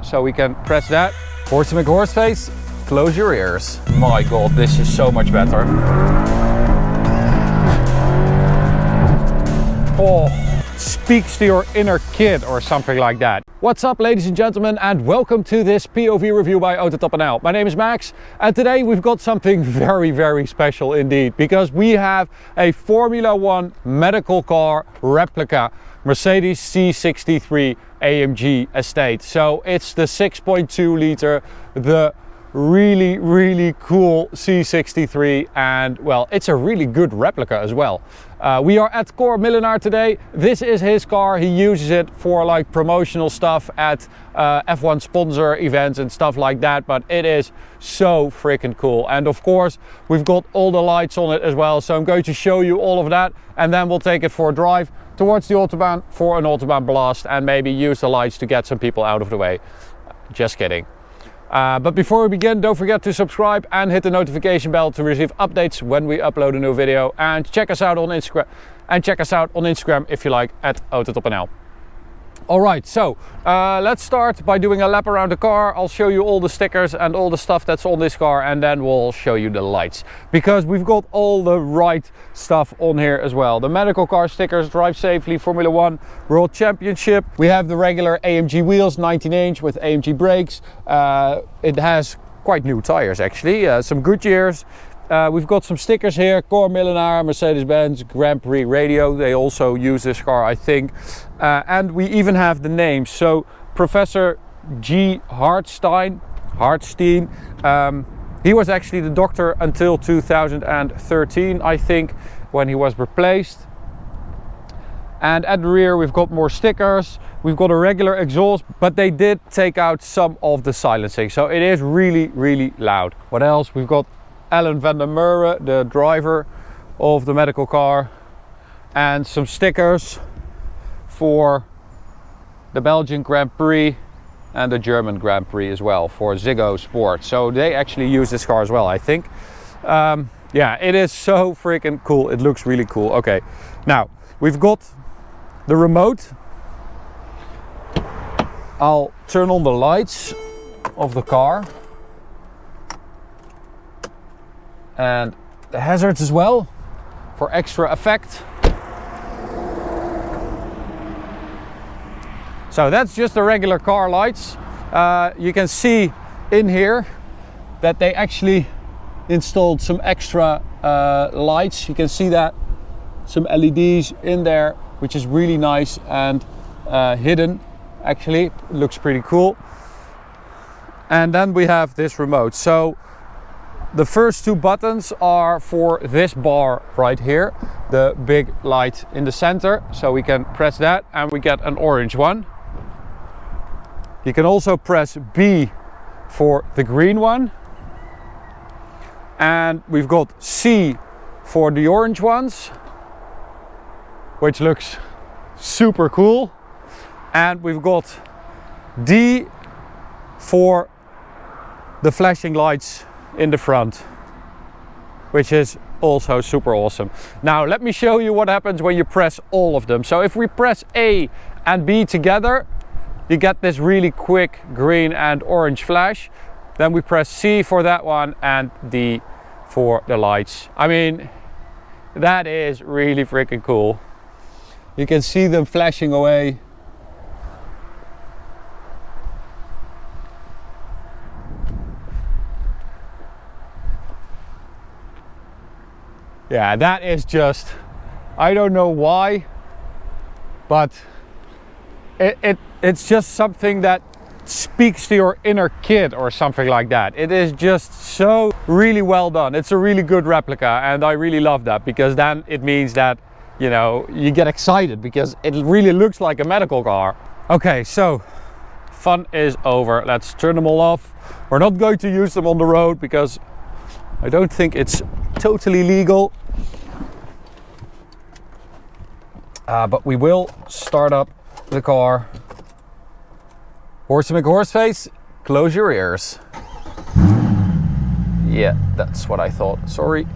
so we can press that. Horse to make horse face, close your ears. My god, this is so much better. Oh, speaks to your inner kid or something like that. What's up, ladies and gentlemen, and welcome to this POV review by AutoTopNL. My name is Max, and today we've got something very, very special indeed, because we have a Formula 1 medical car replica Mercedes C63 AMG estate. So it's the 6.2 liter, the really cool C63, and well, it's a really good replica as well. We are at Cor Milenaar today. This is his car. He uses it for like promotional stuff at F1 sponsor events and stuff like that, but it is so freaking cool. And of course we've got all the lights on it as well, so I'm going to show you all of that, and then we'll take it for a drive towards the Autobahn for an Autobahn blast and maybe use the lights to get some people out of the way. Just kidding. But before we begin, don't forget to subscribe and hit the notification bell to receive updates when we upload a new video, and check us out on Instagram if you like, at AutoTopNL. Alright, so let's start by doing a lap around the car. I'll show you all the stickers and all the stuff that's on this car, and then we'll show you the lights, because we've got all the right stuff on here as well. The medical car stickers, drive safely, Formula 1 World Championship. We have the regular AMG wheels, 19-inch with AMG brakes. It has quite new tires actually, some Goodyears. We've got some stickers here, Cor Milenaar, Mercedes-Benz Grand Prix radio. They also use this car, I think. And we even have the names. So Professor G. Hartstein, he was actually the doctor until 2013, I think, when he was replaced. And at the rear we've got more stickers. We've got a regular exhaust, but they did take out some of the silencing, so it is really loud. What else? We've got Alan van der Merwe, the driver of the medical car, and some stickers for the Belgian Grand Prix and the German Grand Prix as well for Ziggo Sport. So they actually use this car as well, I think. Yeah, it is so freaking cool. It looks really cool. Okay, now we've got the remote. I'll turn on the lights of the car and the hazards as well for extra effect. So that's just the regular car lights. You can see in here that they actually installed some extra lights. You can see that, some LEDs in there, which is really nice and hidden actually. It looks pretty cool. And then we have this remote. So the first two buttons are for this bar right here, the big light in the center. So we can press that and we get an orange one. You can also press B for the green one. And we've got C for the orange ones, which looks super cool. And we've got D for the flashing lights in the front, which is also super awesome. Now let me show you what happens when you press all of them. So if we press A and B together, you get this really quick green and orange flash. Then we press C for that one and D for the lights. I mean, that is really freaking cool. You can see them flashing away. Yeah, that is just, I don't know why, but it's just something that speaks to your inner kid or something like that. It is just so really well done. It's a really good replica, and I really love that, because then it means that, you know, you get excited because it really looks like a medical car. Okay, so fun is over. Let's turn them all off. We're not going to use them on the road because I don't think it's totally legal. But we will start up the car. Horse to make horse face, close your ears. Yeah, that's what I thought. Sorry.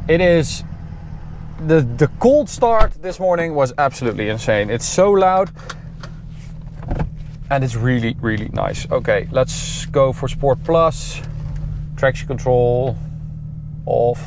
It is the cold start this morning was absolutely insane. It's so loud. and it's really, really nice. Okay, let's go for Sport Plus. Traction control off,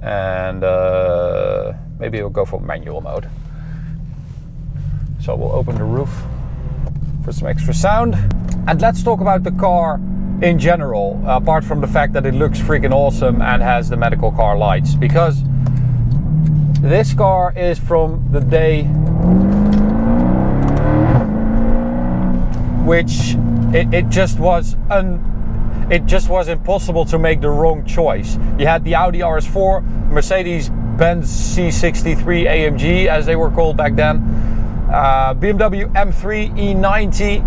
and maybe we'll go for manual mode. So we'll open the roof for some extra sound. And let's talk about the car in general, apart from the fact that it looks freaking awesome and has the medical car lights, because this car is from the day which it just was impossible to make the wrong choice. You had the Audi RS4, Mercedes-Benz C63 AMG as they were called back then, BMW M3 E90,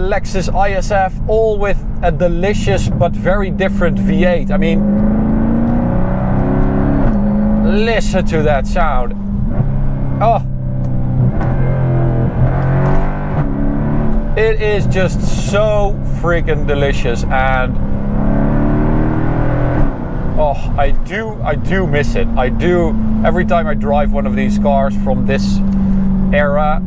Lexus ISF, all with a delicious but very different V8. I mean, listen to that sound. Oh, it is just so freaking delicious, and oh, I do miss it. I do every time I drive one of these cars from this era.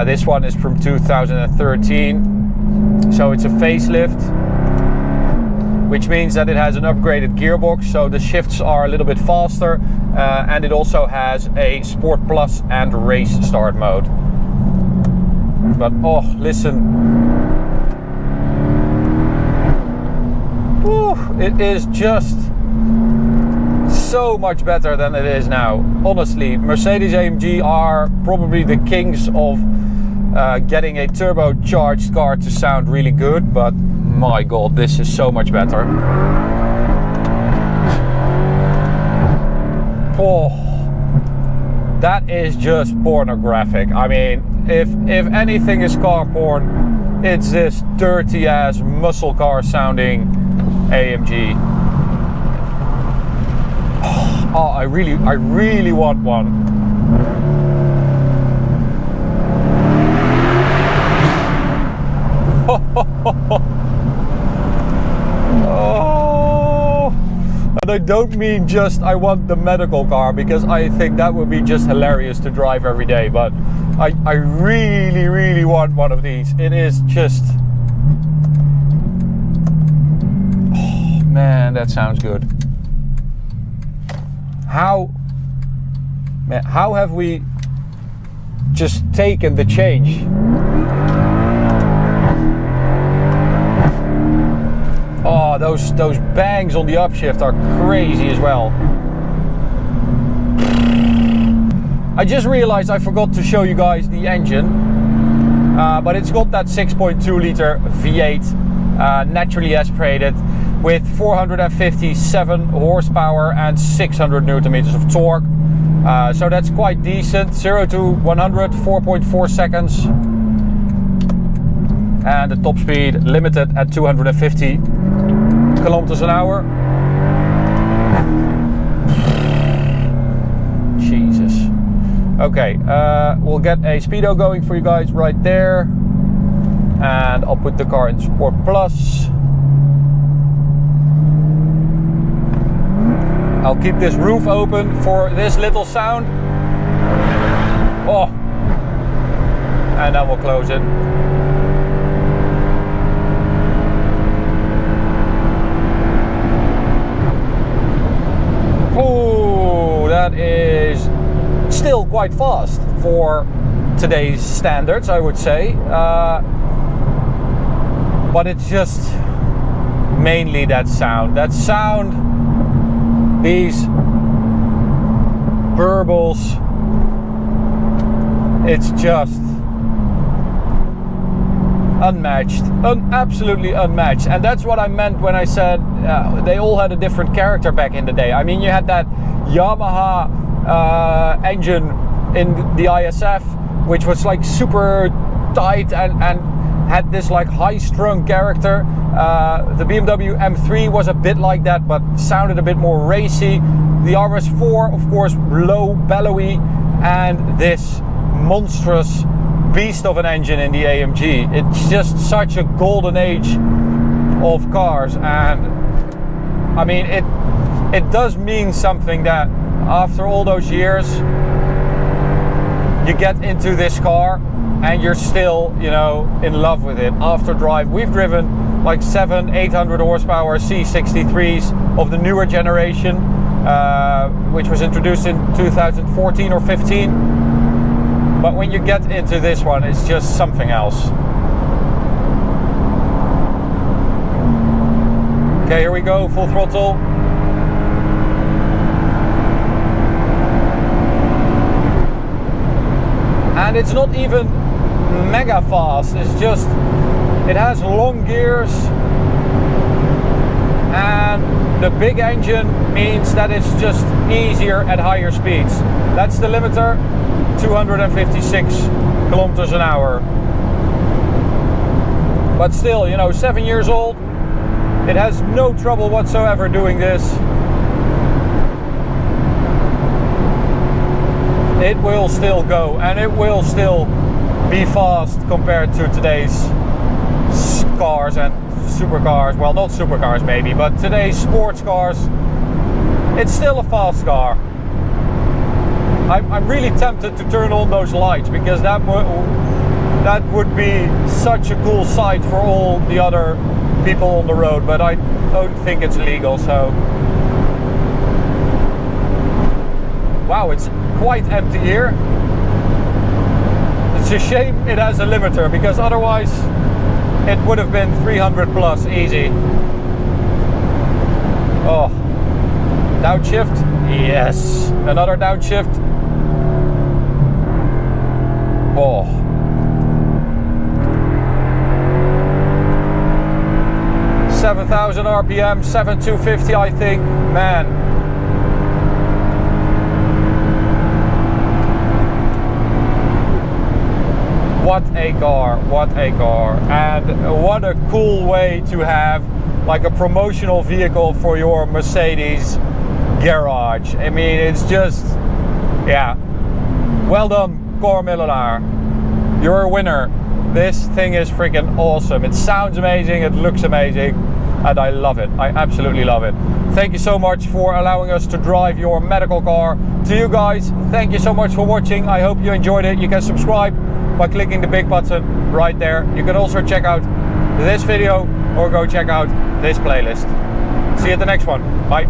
This one is from 2013, so it's a facelift, which means that it has an upgraded gearbox, so the shifts are a little bit faster, and it also has a Sport Plus and Race Start mode. But oh, listen. Woo, it is just so much better than it is now. Honestly, Mercedes AMG are probably the kings of getting a turbocharged car to sound really good, but my god, this is so much better. Oh, that is just pornographic. I mean, if anything is car porn, it's this dirty ass muscle car sounding AMG. Oh, I really want one. Oh, and I don't mean just I want the medical car, because I think that would be just hilarious to drive every day, but I really want one of these. It is just, oh man, that sounds good. How have we just taken the change? Oh, those bangs on the upshift are crazy as well. I just realized I forgot to show you guys the engine, but it's got that 6.2 liter V8, naturally aspirated, with 457 horsepower and 600 newton meters of torque. So that's quite decent. 0 to 100, 4.4 seconds. And the top speed limited at 250 kilometers an hour. Jesus. Okay, we'll get a speedo going for you guys right there. And I'll put the car in Sport Plus. I'll keep this roof open for this little sound. Oh, and then we'll close it. Oh, that is still quite fast for today's standards, I would say. But it's just mainly that sound. That sound. These burbles, it's just unmatched, absolutely unmatched. And that's what I meant when I said they all had a different character back in the day. I mean, you had that Yamaha engine in the ISF, which was like super tight and had this like high-strung character. The BMW M3 was a bit like that, but sounded a bit more racy. The RS4, of course, low, bellowy, and this monstrous beast of an engine in the AMG. It's just such a golden age of cars, and I mean, it does mean something that after all those years, you get into this car and you're still, you know, in love with it after drive. We've driven like 700-800 horsepower C63s of the newer generation, which was introduced in 2014 or 15. But when you get into this one, it's just something else. Okay, here we go, full throttle. And it's not even mega fast, it's just, it has long gears, and the big engine means that it's just easier at higher speeds. That's the limiter, 256 kilometers an hour. But still, you know, 7 years old, it has no trouble whatsoever doing this. It will still go, and it will still be fast compared to today's cars and supercars. Well, not supercars maybe, but today's sports cars. It's still a fast car. I'm really tempted to turn on those lights, because that would be such a cool sight for all the other people on the road, but I don't think it's legal. So wow, it's quite empty here. It's a shame it has a limiter, because otherwise it would have been 300 plus easy. Oh, downshift, yes, another downshift. Oh, $7,000 RPM, 7,250 I think, man. What a car, what a car. And what a cool way to have like a promotional vehicle for your Mercedes garage. I mean, it's just, yeah, well done, Cor Milenaar. You're a winner. This thing is freaking awesome. It sounds amazing, it looks amazing, and I love it. I absolutely love it. Thank you so much for allowing us to drive your medical car. To you guys, thank you so much for watching. I hope you enjoyed it. You can subscribe by clicking the big button right there. You can also check out this video or go check out this playlist. See you at the next one. Bye.